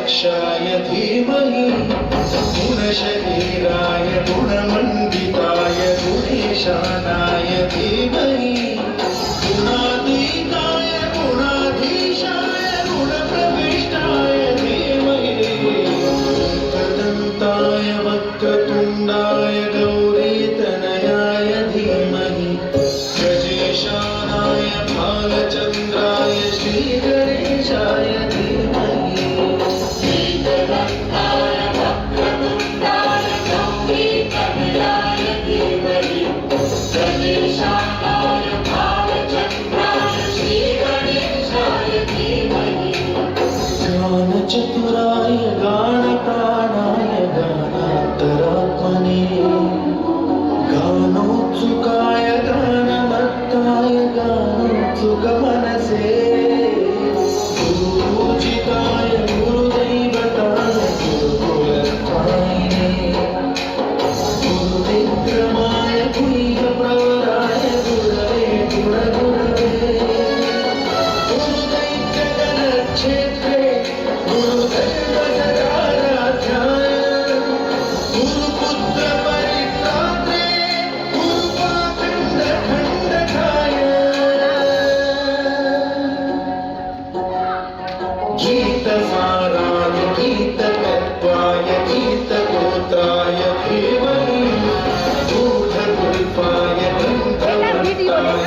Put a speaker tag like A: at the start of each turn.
A: दक्षाय धीमहि गुणशरीराय गुणमण्डिताय गुणेशानाय धीमहि गुणातीताय गुणाधीशाय गुणप्रविष्टाय धीमहि एकदन्ताय वक्रतुण्डाय गौरीतनयाय धीमहि गजेशानाय भालचन्द्राय श्रीगणेशाय धीमहि
B: एकदन्ताय वक्रतुण्डाय गौरीतनयाय धीमहि गजेशानाय भालचन्द्राय श्रीगणेशाय धीमहि
A: ज्ञानचतुराय गानप्राणाय गानान्तरात्मने गानोत्सुकाय गानमत्ताय गानोत्सुकमनसे गुरुपूजिताय गुरुदैवताय गुरुकुलस्थायिने गुरुविक्रमाय गुह्यप्रवराय गुरवे गुणगुरवे गुरुदैत्यगणक्षेत्रे गुरुदैवसदाराध्याय गुरुपुत्रपरित्रात्रे गुरुपाखण्डखण्डकाय गीतसाराय गीततत्त्वाय गीतगोत्राय धीमहि गूढगुल्फाय गन्धवृत्ताय